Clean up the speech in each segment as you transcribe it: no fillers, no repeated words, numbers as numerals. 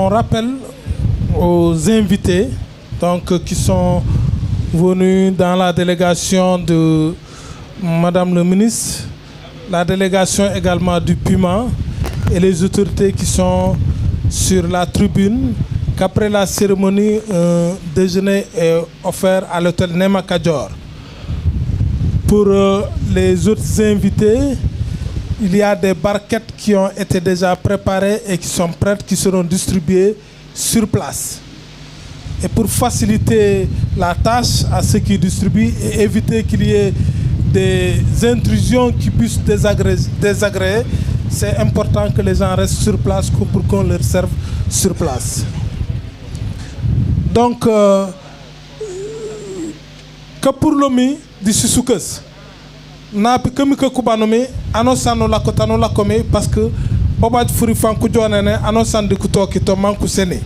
On rappelle aux invités qui sont venus dans la délégation de Madame le ministre, la délégation également du PUMA et les autorités qui sont sur la tribune, qu'après la cérémonie, un déjeuner est offert à l'hôtel Nema Kadior. Pour les autres invités, il y a des barquettes qui ont été déjà préparées et qui sont prêtes, qui seront distribuées sur place. Et pour faciliter la tâche à ceux qui distribuent et éviter qu'il y ait des intrusions qui puissent désagréer, c'est important que les gens restent sur place pour qu'on leur serve sur place. Donc, que pour l'homme de Sissoukas, na pi kemi ke kubanomi anosano la kotano la kome parce que baba furi fanku jonene anosan de kutoki to manku sene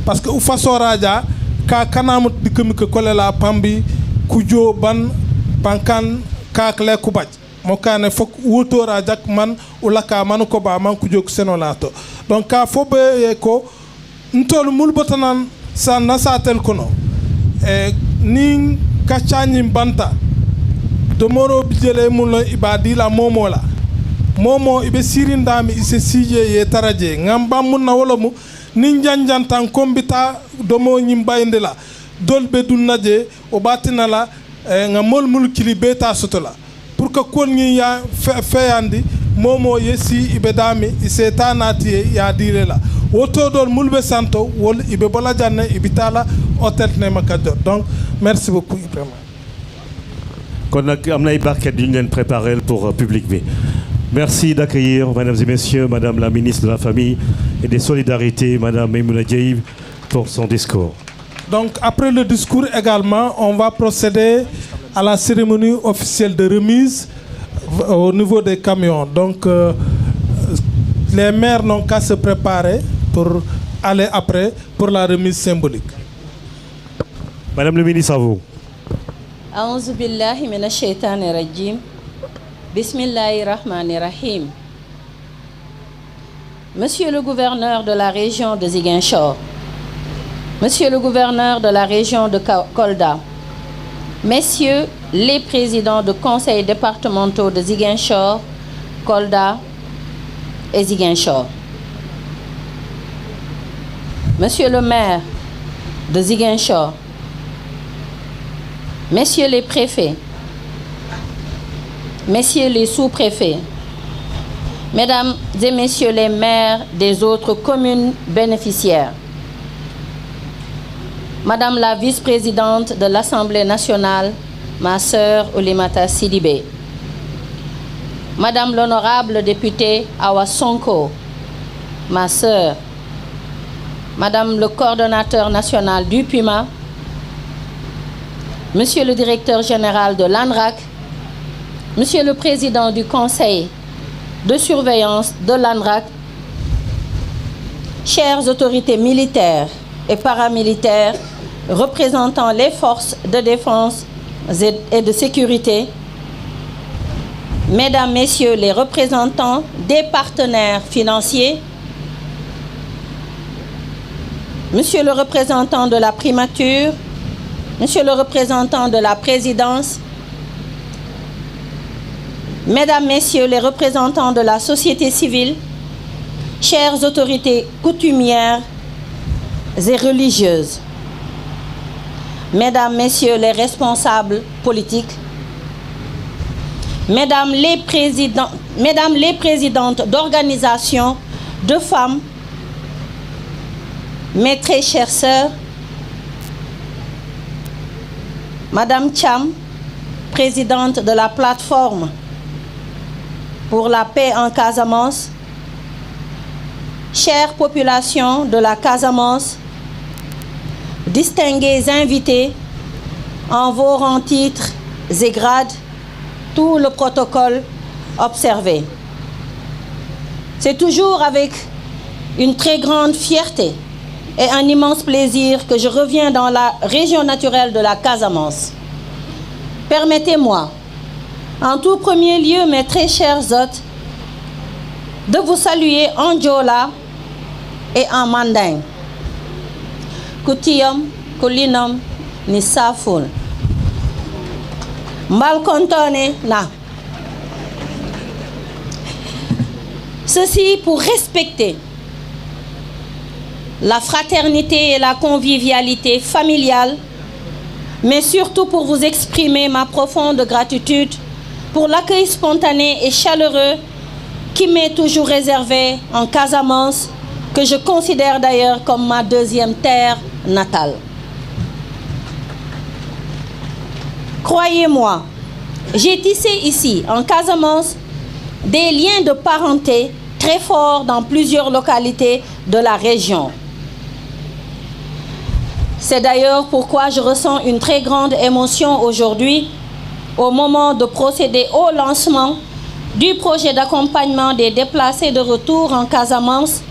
parce que u faso raja ka kanam di kemi ke kolela pambi kujo ban pankan ka kle kubaj mo kane fok wuto raja man ulaka man ko ba man kujo seno lato donc ka fobe ko ntol mulbotanan sa nasatel kono e nin kachani banta domoro bijele mulo ibadi la momo la momo ibe sirindami ise sije ye taraje ngamba munna wala mu nin janjantan kombita domo nyimbayinde la dolbe dunnaje o batina la ngamol mul kili beta sotola pour que kon ngi ya feyandi momo yesi ibe dami ise tanati ya dire la woto dol mulbe santo wol ibe bola janne ibitala hôtel Nema Kadior. Donc merci beaucoup Ibrahima. Qu'on a amené barquette d'une préparée pour public B. Merci d'accueillir, mesdames et messieurs, madame la ministre de la Famille et des Solidarités, madame Maïmouna Diaye, pour son discours. Donc, après le discours également, on va procéder à la cérémonie officielle de remise au niveau des camions. Donc, les maires n'ont qu'à se préparer pour aller après pour la remise symbolique. Madame le ministre, à vous. A'udhu billahi minash shaitanir rajim. Bismillahir rahmanir rahim. Monsieur le gouverneur de la région de Ziguinchor, Monsieur le gouverneur de la région de Kolda, Messieurs les présidents de conseils départementaux de Ziguinchor, Kolda et Ziguinchor, Monsieur le maire de Ziguinchor, Messieurs les préfets, Messieurs les sous-préfets, Mesdames et Messieurs les maires des autres communes bénéficiaires, Madame la vice-présidente de l'Assemblée nationale, ma sœur Oulimata Sidibé, Madame l'honorable députée Awa Sonko, ma sœur, Madame le coordonnateur national du PUMA, Monsieur le directeur général de l'ANRAC, Monsieur le président du conseil de surveillance de l'ANRAC, chères autorités militaires et paramilitaires représentant les forces de défense et de sécurité, Mesdames, Messieurs les représentants des partenaires financiers, Monsieur le représentant de la primature, Monsieur le représentant de la présidence, Mesdames, Messieurs les représentants de la société civile, chères autorités coutumières et religieuses, Mesdames, Messieurs les responsables politiques, Mesdames les présidentes d'organisations de femmes, mes très chères sœurs, Madame Cham, présidente de la plateforme pour la paix en Casamance, chère population de la Casamance, distingués invités, en vos rangs, titres et grades, tout le protocole observé. C'est toujours avec une très grande fierté et un immense plaisir que je reviens dans la région naturelle de la Casamance. Permettez-moi, en tout premier lieu, mes très chers hôtes, de vous saluer en Diola et en Manding. Kutiyom, Kulinom, ni Saful. Mbal kontone na. Ceci pour respecter la fraternité et la convivialité familiale, mais surtout pour vous exprimer ma profonde gratitude pour l'accueil spontané et chaleureux qui m'est toujours réservé en Casamance, que je considère d'ailleurs comme ma deuxième terre natale. Croyez-moi, j'ai tissé ici, en Casamance, des liens de parenté très forts dans plusieurs localités de la région. C'est d'ailleurs pourquoi je ressens une très grande émotion aujourd'hui au moment de procéder au lancement du projet d'accompagnement des déplacés de retour en Casamance,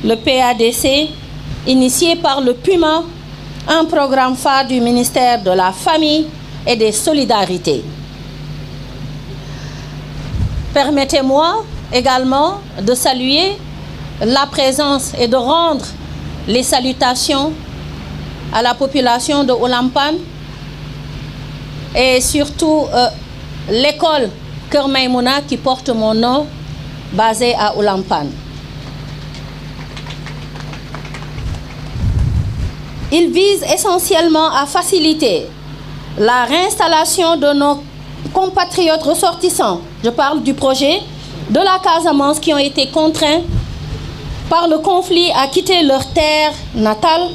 le PADC, initié par le PUMA, un programme phare du ministère de la Famille et des Solidarités. Permettez-moi également de saluer la présence et de rendre les salutations à la population de Oulampan et surtout l'école Kër Maïmouna qui porte mon nom, basée à Oulampan. Il vise essentiellement à faciliter la réinstallation de nos compatriotes ressortissants. Je parle du projet de la Casamance qui ont été contraints par le conflit à quitter leur terre natale,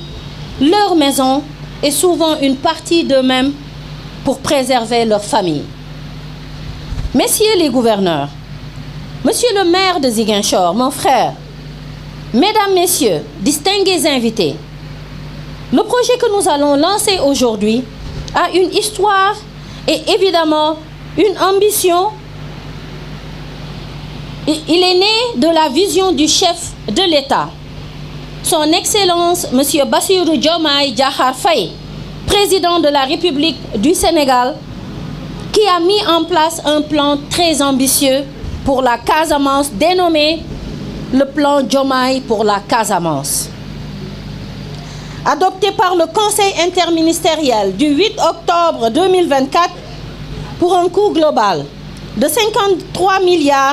leur maison et souvent une partie d'eux-mêmes pour préserver leur famille. Messieurs les gouverneurs, monsieur le maire de Ziguinchor, mon frère, mesdames, messieurs, distingués invités, le projet que nous allons lancer aujourd'hui a une histoire et évidemment une ambition. Il est né de la vision du chef de l'État, Son Excellence M. Bassirou Diomaye Diakhar Faye, président de la République du Sénégal, qui a mis en place un plan très ambitieux pour la Casamance dénommé le plan Diomaye pour la Casamance. Adopté par le Conseil interministériel du 8 octobre 2024 pour un coût global de 53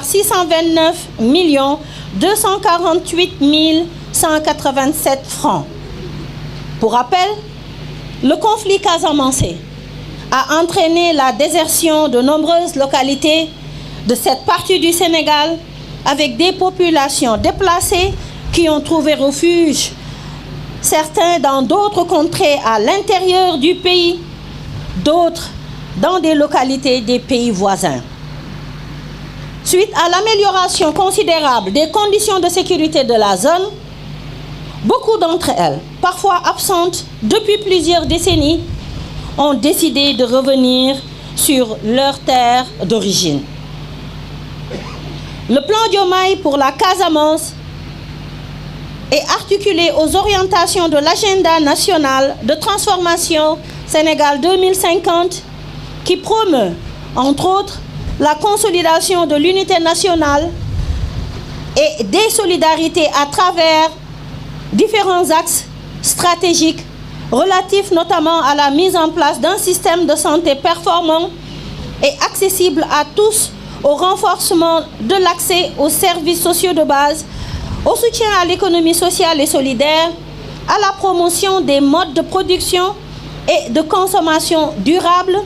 629 248 187 francs. Pour rappel, le conflit casamancé a entraîné la désertion de nombreuses localités de cette partie du Sénégal avec des populations déplacées qui ont trouvé refuge, certains dans d'autres contrées à l'intérieur du pays, d'autres dans des localités des pays voisins. Suite à l'amélioration considérable des conditions de sécurité de la zone, beaucoup d'entre elles, parfois absentes depuis plusieurs décennies, ont décidé de revenir sur leur terre d'origine. Le plan Diomaye pour la Casamance est articulé aux orientations de l'agenda national de transformation Sénégal 2050 qui promeut, entre autres, la consolidation de l'unité nationale et des solidarités à travers différents axes stratégiques relatifs notamment à la mise en place d'un système de santé performant et accessible à tous, au renforcement de l'accès aux services sociaux de base, au soutien à l'économie sociale et solidaire, à la promotion des modes de production et de consommation durable,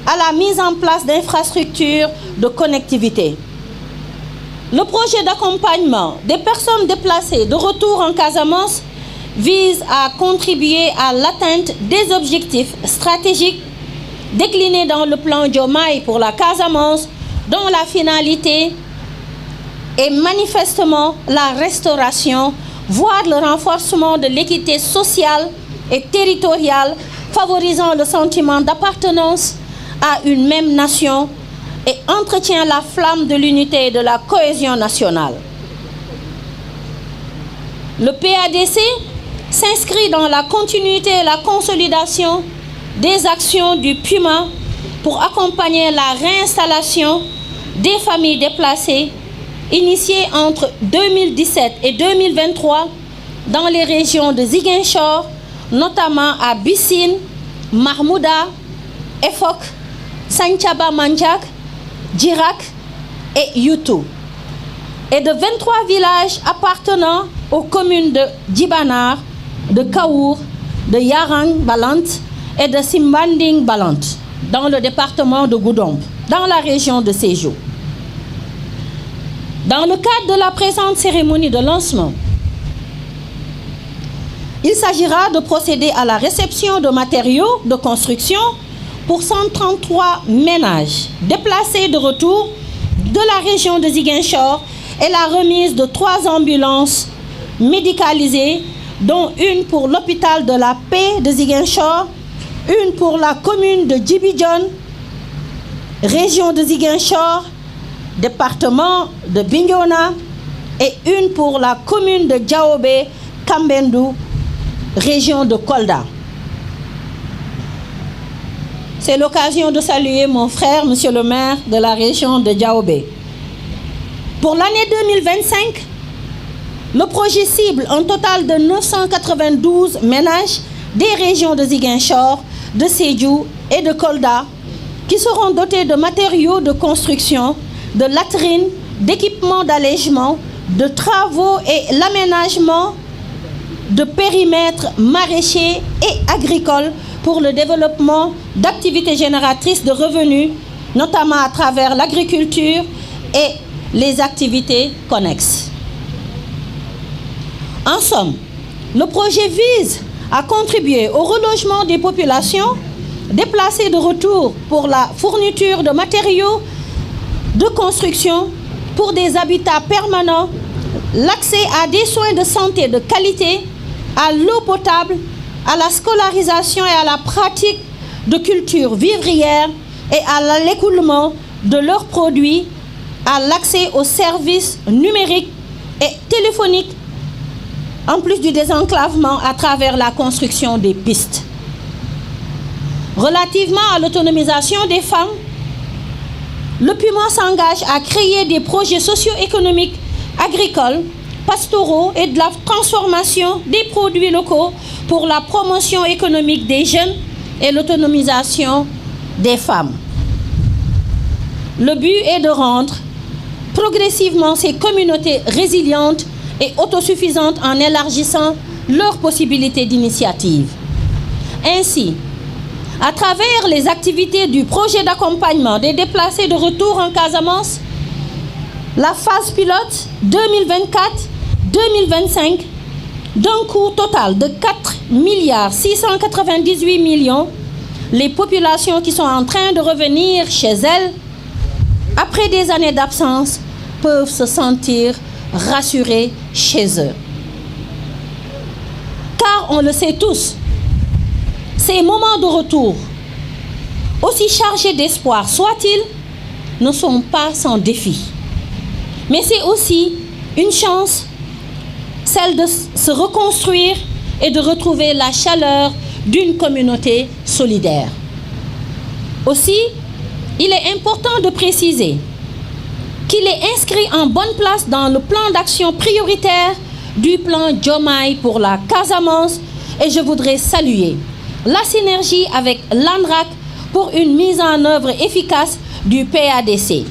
à la mise en place d'infrastructures de connectivité. Le projet d'accompagnement des personnes déplacées de retour en Casamance vise à contribuer à l'atteinte des objectifs stratégiques déclinés dans le plan Diomaye pour la Casamance, dont la finalité est manifestement la restauration, voire le renforcement de l'équité sociale et territoriale, favorisant le sentiment d'appartenance à une même nation et entretient la flamme de l'unité et de la cohésion nationale. Le PADC s'inscrit dans la continuité et la consolidation des actions du PUMA pour accompagner la réinstallation des familles déplacées initiée entre 2017 et 2023 dans les régions de Ziguinchor, notamment à Bissine, Mahmouda, Efok, Santhiaba Mandiak, Djirak et Youtou, et de 23 villages appartenant aux communes de Djibanar, de Kaour, de Yarang Balant et de Simbanding Balant, dans le département de Goudomp, dans la région de Sédhiou. Dans le cadre de la présente cérémonie de lancement, il s'agira de procéder à la réception de matériaux de construction pour 133 ménages déplacés de retour de la région de Ziguinchor et la remise de 3 ambulances médicalisées, dont une pour l'hôpital de la Paix de Ziguinchor, une pour la commune de Djibidjon, région de Ziguinchor, département de Bignona, et une pour la commune de Diaobé, Kambendou, région de Kolda. C'est l'occasion de saluer mon frère, monsieur le maire de la région de Diaobé. Pour l'année 2025, le projet cible un total de 992 ménages des régions de Ziguinchor, de Sédhiou et de Kolda qui seront dotés de matériaux de construction, de latrines, d'équipements d'allègement, de travaux et l'aménagement de périmètres maraîchers et agricoles pour le développement d'activités génératrices de revenus, notamment à travers l'agriculture et les activités connexes. En somme, le projet vise à contribuer au relogement des populations déplacées de retour pour la fourniture de matériaux de construction pour des habitats permanents, l'accès à des soins de santé de qualité, à l'eau potable, à la scolarisation et à la pratique de culture vivrière et à l'écoulement de leurs produits, à l'accès aux services numériques et téléphoniques, en plus du désenclavement à travers la construction des pistes. Relativement à l'autonomisation des femmes, le PUMA s'engage à créer des projets socio-économiques, agricoles, pastoraux et de la transformation des produits locaux pour la promotion économique des jeunes et l'autonomisation des femmes. Le but est de rendre progressivement ces communautés résilientes et autosuffisantes en élargissant leurs possibilités d'initiative. Ainsi, à travers les activités du projet d'accompagnement des déplacés de retour en Casamance, la phase pilote 2024-2025, d'un coût total de 4,698 milliards, les populations qui sont en train de revenir chez elles après des années d'absence peuvent se sentir rassurés chez eux. Car on le sait tous, ces moments de retour, aussi chargés d'espoir soient-ils, ne sont pas sans défi. Mais c'est aussi une chance, celle de se reconstruire et de retrouver la chaleur d'une communauté solidaire. Aussi, il est important de préciser qu'il est inscrit en bonne place dans le plan d'action prioritaire du plan Diomaye pour la Casamance, et je voudrais saluer la synergie avec l'ANRAC pour une mise en œuvre efficace du PADC.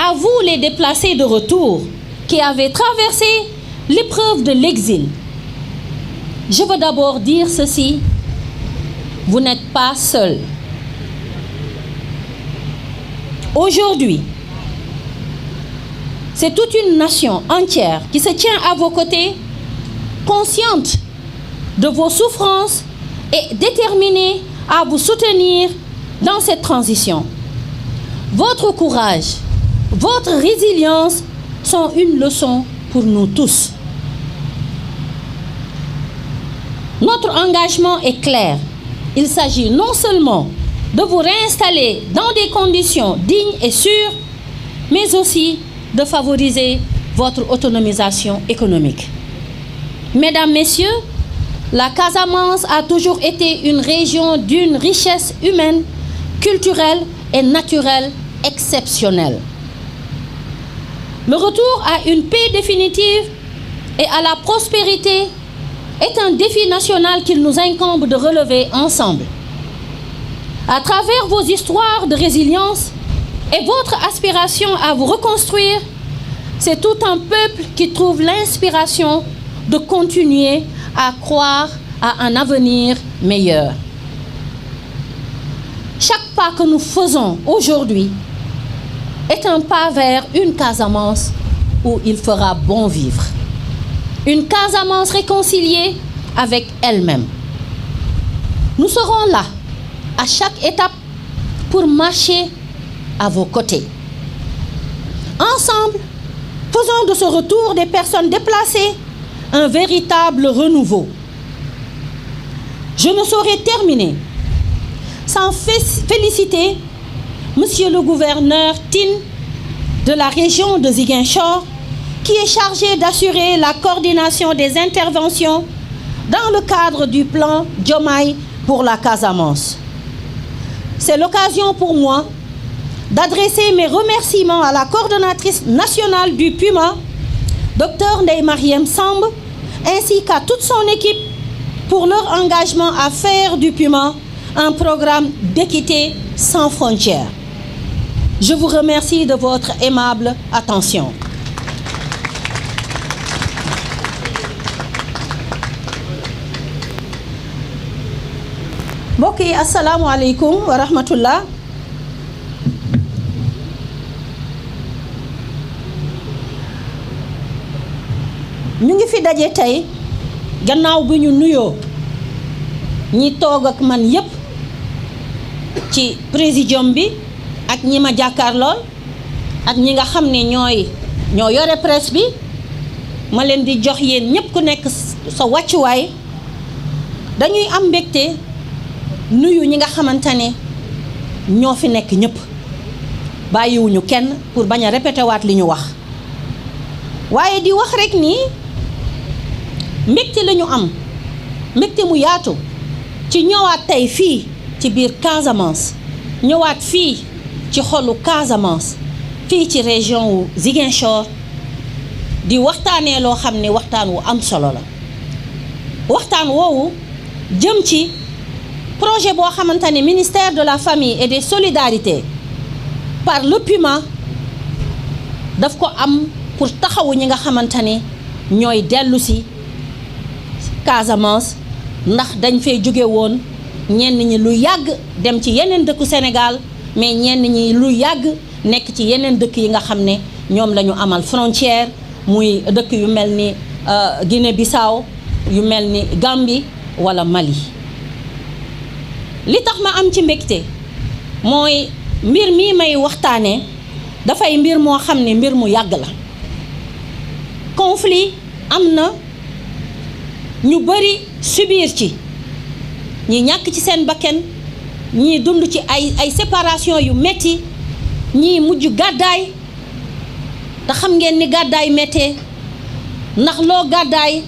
À vous les déplacés de retour qui avez traversé l'épreuve de l'exil, je veux d'abord dire ceci, vous n'êtes pas seuls. Aujourd'hui, c'est toute une nation entière qui se tient à vos côtés, consciente de vos souffrances et déterminée à vous soutenir dans cette transition. Votre courage, votre résilience sont une leçon pour nous tous. Notre engagement est clair. Il s'agit non seulement de vous réinstaller dans des conditions dignes et sûres, mais aussi de favoriser votre autonomisation économique. Mesdames, Messieurs, la Casamance a toujours été une région d'une richesse humaine, culturelle et naturelle exceptionnelle. Le retour à une paix définitive et à la prospérité est un défi national qu'il nous incombe de relever ensemble. À travers vos histoires de résilience et votre aspiration à vous reconstruire, c'est tout un peuple qui trouve l'inspiration de continuer à croire à un avenir meilleur. Chaque pas que nous faisons aujourd'hui est un pas vers une Casamance où il fera bon vivre. Une Casamance réconciliée avec elle-même. Nous serons là, à chaque étape, pour marcher à vos côtés. Ensemble, faisons de ce retour des personnes déplacées un véritable renouveau. Je ne saurais terminer sans féliciter Monsieur le gouverneur Tine de la région de Ziguinchor, qui est chargé d'assurer la coordination des interventions dans le cadre du plan Diomaye pour la Casamance. C'est l'occasion pour moi d'adresser mes remerciements à la coordonnatrice nationale du PUMA, Dr Ndeye Marième Samb, ainsi qu'à toute son équipe pour leur engagement à faire du PUMA un programme d'équité sans frontières. Je vous remercie de votre aimable attention. mbokk yi asalaamualeykum wa rahmatullah. ñu ngi fi daje tey gannaaw bi ñu nuyoo ñi toog ak man yépp ci présidium bi ak ñi ma jàkkaarlool ak ñi nga xam ne ñoo yore presse bi, ma leen di jox yéen ñépp ku nekk sa wàccuwaay. dañuy am mbégte nuyu ñi nga xamante ne ñoo fi nekk ñépp, bàyyiwuñu kenn pour bañ a répété waat li ñu wax, waaye di wax rek ni mbégte la ñu am, mbégte mu yaatu ci ñëwaat tey fii ci biir Casamance, ñëwaat fii ci xolu Casamance, fii ci région wu Ziguinchor, di waxtaanee loo xam ne waxtaan wu am solo la. waxtaan woowu jëm ci projet boo xamante ne ministère de la famille et des solidarités par le PUMA daf ko am pour taxawu ñi nga xamante ne ñooy dellu si Casamance, ndax dañ fay jóge woon ñenn ñi lu yàgg dem ci yeneen dëkku Sénégal, mais ñenn ñi lu yàgg nekk ci yeneen dëkk yi nga xam ne ñoom la ñu amal frontière, muy dëkk yu mel ni Guinée-Bissau, yu mel ni Gambie wala Mali. li tax ma am ci mbégte mooy mbir mii may waxtaanee dafay mbir moo xam ne mbir mu yàgg la. conflit am na, ñu bari subir ci, ñi ñàkk ci seen bakken, ñii dund ci ay séparation yu metti, ñii mujj gàddaay. te xam ngeen ni gàddaay méttee, ndax loo gàddaay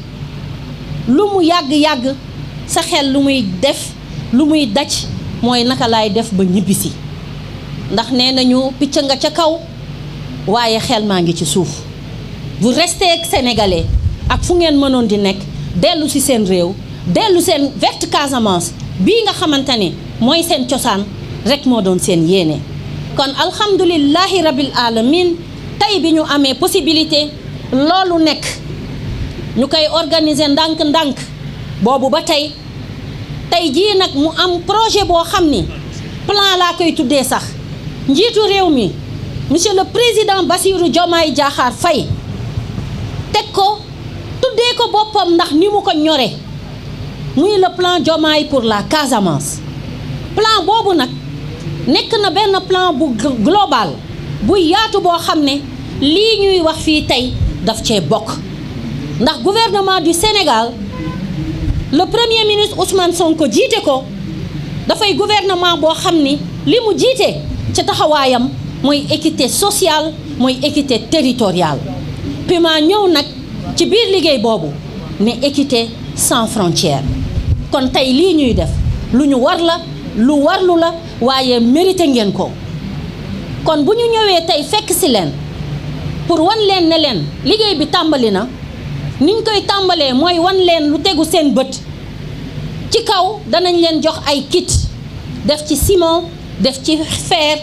lu mu yàgg-yàgg sa xel lu muy def, lu muy daj mooy naka laay def ba ñibbisi, ndax nee nañu picc nga ca kaw waaye xel maa ngi ci suuf. vous restez sénégalais ak fu ngeen mënoon di nekk, dellu si seen réew, dellu seen verte Casamance bii nga xamante ne mooy seen cosaan rek moo doon seen yéene. kon alhamdulillahi rabbil alamin, tey bi ñu amee possibilité loolu nekk ñu koy organiser ndànk-ndànk boobu ba tey jii nag mu am projet boo xam ni plan laa koy tuddee sax. njiitu réew mi monsieur le président Bassirou Diomaye Diakhar Faye teg ko tuddee ko boppam ndax ni mu ko ñore, muy le plan Diomaye pour la Casamance. plan boobu nag nekk na benn plan bu global bu yaatu boo xam ne lii ñuy wax fii tey daf cee bokk, ndax gouvernement du Sénégal, le premier ministre Ousmane Sonko jiite ko, dafay gouvernement boo xam ni li mu jiite ci taxawaayam mooy équité sociale, mooy équité territoriale. PUMA ñëw nag ci biir liggéey boobu ne équité sans frontières. kon tey lii ñuy def lu ñu war la, lu warlu la, waaye mérité ngeen ko. kon bu ñu ñëwee tey fekk si leen pour wan leen ne leen liggéey bi tàmbali na, niñ koy tàmbalee mooy wan leen lu tegu seen bët. ci kaw danañ leen jox ay kit def ci ciment def ci fer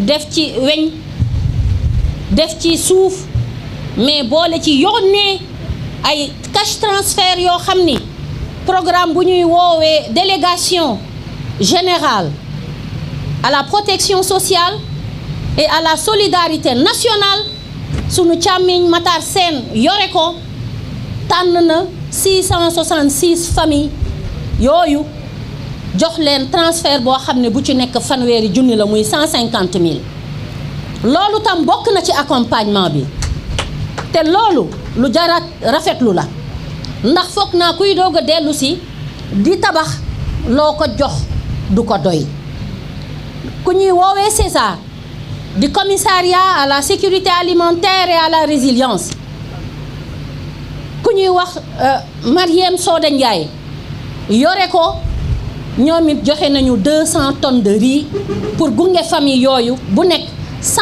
def ci weñ def ci suuf mais boole ci yónnee ay cash transfert yoo xam ni programme bu ñuy woowee délégation générale à la protection sociale et à la solidarité nationale sunu càmmiñ Matar Sène yore ko tànn na 666 familles yooyu jox leen transfert boo xam ne bu ci nekk fanweeri junni la muy 150 000 loolu tam bokk na ci accompagnement bi te loolu lu jara rafetlu la ndax foog naa kuy doog a dellu si di tabax loo ko jox du ko doy ku ñuy woowee César di commissariat à la sécurité alimentaire et à la résilience ku ñuy wax Mariem Soda Ndiaye yore ko ñoom it joxe nañu 200 tonnes de riz pour gunge famille yooyu bu nekk 100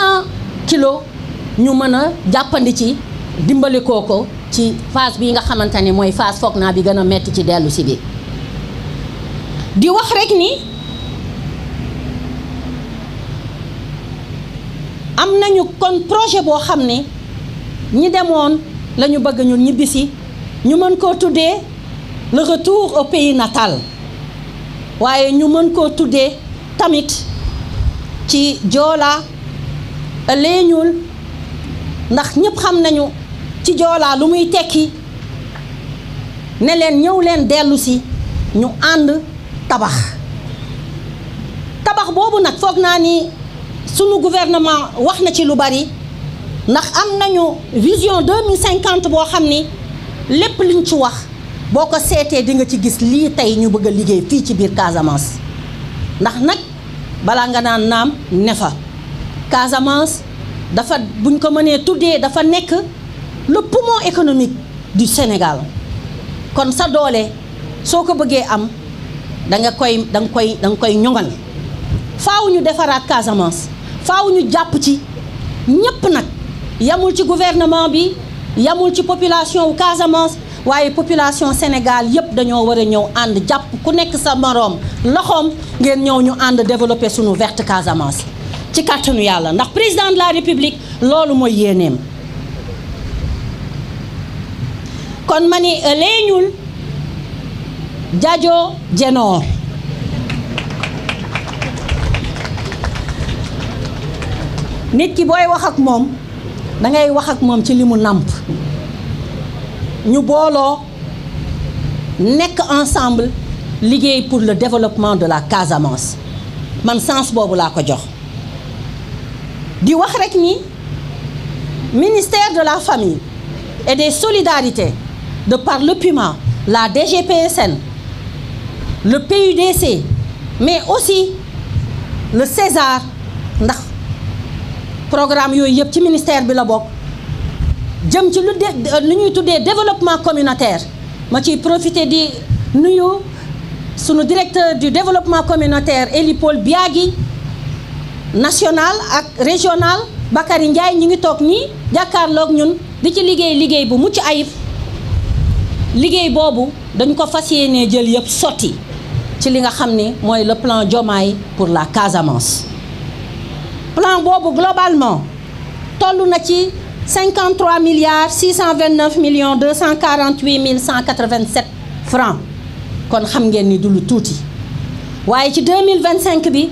kilos ñu mën a jàppandi ci dimbali ko ci phase bi nga xamante ne mooy phase foog naa bi gën a metti ci dellu si bi di wax rek ni am nañu kon projet boo xam ne ñi demoon la ñu bëgg ñun ñibbisi ñu mën koo tuddee le retour au pays natal waaye ñu mën koo tuddee tamit ci joola leeñul ndax ñëpp xam nañu ci joola lu muy tekki ne leen ñëw leen dellu si ñu ànd tabax boobu nag foog naa ni sunu gouvernement wax na ci lu bari ndax am nañu vision 2050 boo xam ni lépp liñ ci wax boo ko seetee di nga ci gis lii tey ñu bëgg a liggéey fii ci biir Casamance ndax nag balaa nga naan naam ne fa Casamance dafa buñ ko mënee tuddee dafa nekk le poumon économique du Sénégal kon sa doole soo ko bëggee am da nga koy ñoŋal faaw ñu defaraat Casamance faaw ñu jàpp ci ñépp nag yamul ci gouvernement bi yamul ci population wu Casamance waaye population Sénégal yépp dañoo war a ñëw ànd jàpp ku nekk sa moroom loxoom ngeen ñëw ñu ànd développer sunu verte Casamance ci kàttanu yàlla ndax président de la République loolu mooy yéeneem kon ma ni leeñul jajo jenoor nit ki booy wax ak moom dangay wax ak moom ci li mu nàmp ñu booloo nekk ensemble liggéey pour le développement de la Casamance man sens boobu laa ko jox di wax rek ni ministère de la famille et des solidarités de par le PUMA la DGPSN le PUDC mais aussi le César ndax programme yooyu yëpp ci ministère bi la bokk jëm ci lu ñuy tuddee développement communautaire ma ciy profiter di nuyu sunu directeur du développement communautaire Eli Paul Biagui national ak régional Bakary Ndiaye ñi ngi toog nii jàkkaarloog ñun di ci liggéey bu mucc ayib liggéey boobu dañ ko fas yéenee jël yëpp sotti ci li nga xam ne mooy le plan Diomaye pour la Casamance plan boobu globalement toll na ci 53 milliards 629 millions 248 mille 187 francs kon xam ngeen ni du lu tuuti waaye ci 2025 bi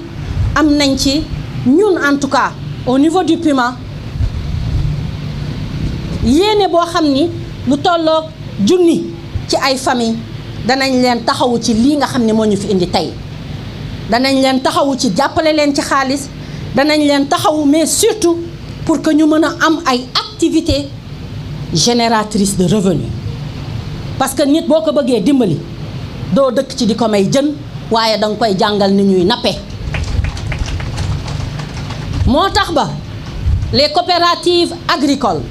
am nañ ci ñun en tout cas au niveau du PUMA yéene boo xam ni lu tolloog junni ci ay famille danañ leen taxawu ci lii nga xam ne moo ñu fi indi tey danañ leen taxawu ci jàppale leen ci xaalis danañ leen taxawu mais surtout pour que ñu mën a am ay activités génératrices de revenus parce que nit boo ko bëggee dimbali doo dëkk ci di ko may jën waaye danga koy jàngal ni ñuy nappe moo tax ba les coopératives agricoles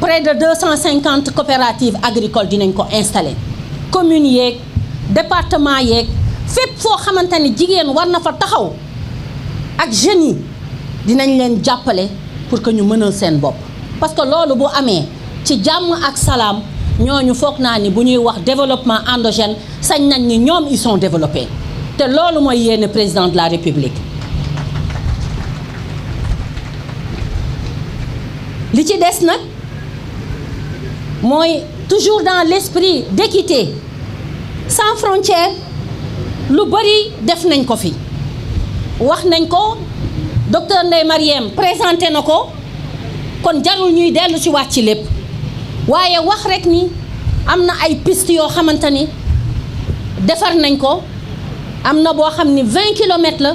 près de 250 coopératives agricoles dinañ ko installer communes yeeg département yeeg fépp foo xamante ni jigéen war na fa taxaw ak jeunes yi dinañ leen jàppale pour que ñu mënal seen bopp parce que loolu bu amee ci jàmm ak salaam ñooñu foog naa ni bu ñuy wax développement endogène sañ nañ ni ñoom ils sont développés te loolu mooy yéene président de la République. li ci des nag mooy toujours dans l'esprit d'équité sans frontières lu bari def nañ ko fi wax nañ ko docteur Ndeye Marième présenté na ko kon jarul ñuy dellu ci waat ci lépp waaye wax rek ni am na ay piste yoo xamante ni defar nañ ko am na boo xam ni 20 kilomètres la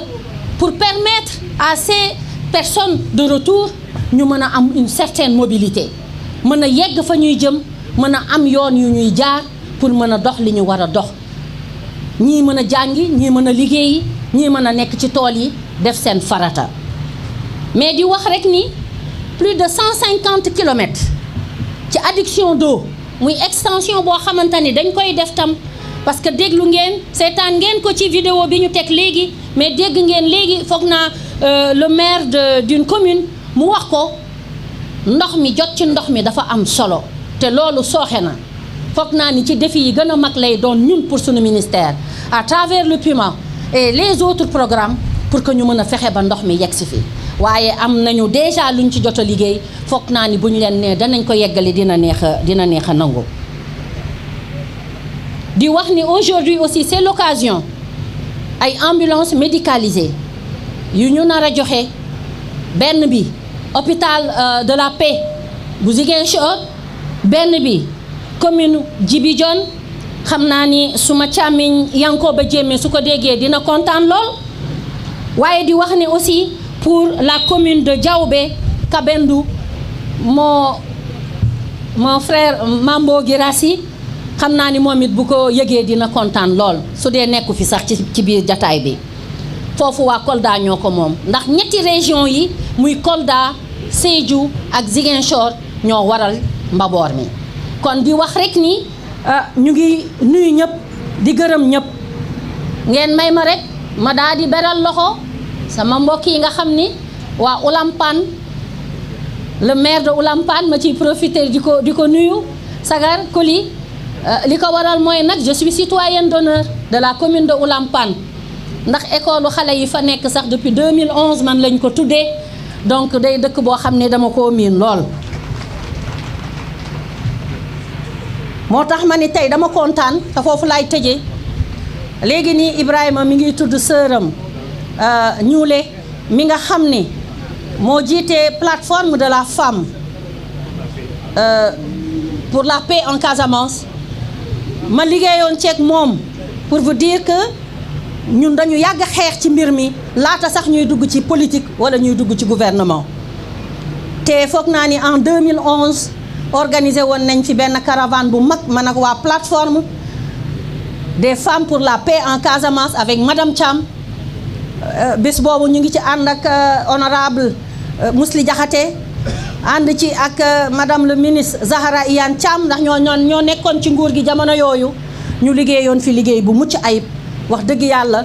pour permettre à ces personnes de retour ñu mën a am une certaine mobilité mën a yegg fa ñuy jëm mën a am yoon yu ñuy jaar pour mën a dox li ñu war a dox ñii mën a jàngi ñii mën a liggéeyi ñii mën a nekk ci tool yi def seen farata mais di wax rek ni plus de 150 kilomètres ci adduction d'eau muy extension boo xamante ni dañ koy def tam parce que déglu ngeen seetaan ngeen ko ci vidéo bi ñu teg léegi mais dégg ngeen léegi foog naa le maire d'une commune mu wax ko ndox mi jot ci ndox mi dafa am solo te loolu sooxe na foog naa ni ci défi yi gën a mag lay doon ñun pour suñu ministère à travers le PUMA et les autres programmes pour que ñu mën a fexe ba ndox mi yegg si fi waaye am nañu déjà luñ ci jot a liggéey foog naa ni bu ñu leen nee danañ ko yeggale dina neex a nangu. di wax ni aujourd'hui aussi c'est l'occasion ay ambulances médicalisées yu ñu nar a joxe benn bi hôpital de la Paix bu Ziguinchor benn bi commune Djibi Dione xam naa ni suma càmmiñ Yankoba Diémé su ko déggee dina kontaan lool waaye di wax ni aussi pour la commune de Diaoubé Kabendou mon frère Mambo Girassi xam naa ni moom it bu ko yëgee dina kontaan lool su dee nekku fi sax ci biir jataay bi foofu waa Kolda ñoo ko moom ndax ñetti région yi muy Kolda Sédhiou ak Ziguinchor ñoo waral mbaboor mi kon di wax rek ni ñu ngi nuyu ñëpp di gërëm ñëpp ngeen may ma rek ma daa di beral loxo sama mbokk yi nga xam ni waa Oulampan le maire de Oulampan ma ciy profiter di ko nuyu Sagar Koli li ko waral mooy nag je suis citoyenne d'honneur de la commune de Oulampan ndax école xale yi fa nekk sax depuis 2011 man lañ ko tuddee donc day dëkk boo xam ne dama koo miin lool. moo tax ma ni tey dama kontaan te foofu laay tëjee léegi nii Ibrahima mi ngi tudd sëram ñuule mi nga xam ni moo jiite plateforme de la femme pour la paix en Casamance ma liggéeyoon ceeg moom pour vous dire que ñun dañu yàgg xeex ci mbir mi laata sax ñuy dugg ci politique wala ñuy dugg ci gouvernement te foog naa ni en 2011 organisé woon nañ fi benn caravane bu mag man ak waa plateforme des femmes pour la paix en Casamance avec madame Thiam bés boobu ñu ngi ci ànd ak honorable Mously Diakhaté ànd ci ak madame le ministre Zahra Iyane Thiam ndax ñoo nekkoon ci nguur gi jamono yooyu ñu liggéeyoon fi liggéey bu mucc ayib wax dëgg yàlla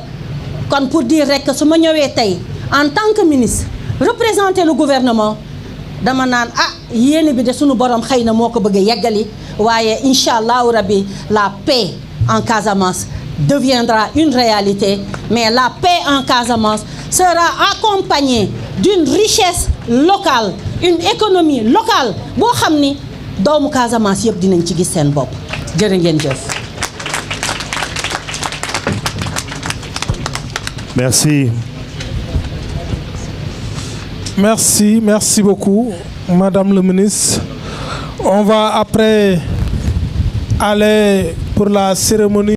kon pour dire rek su ma ñëwee tey en tant que ministre représenter le gouvernement dama naan yéene bi de sunu borom xëy na moo ko bëgg a yeggali waaye incha allahu rabbi la paix en Casamance deviendra une réalité mais la paix en Casamance sera accompagnée d'une richesse locale une économie locale boo xam ni doomu Casamance yëpp dinañ ci gis seen bopp jërë ngeen jëf. Merci. Merci beaucoup, Madame le ministre. On va après aller pour la cérémonie.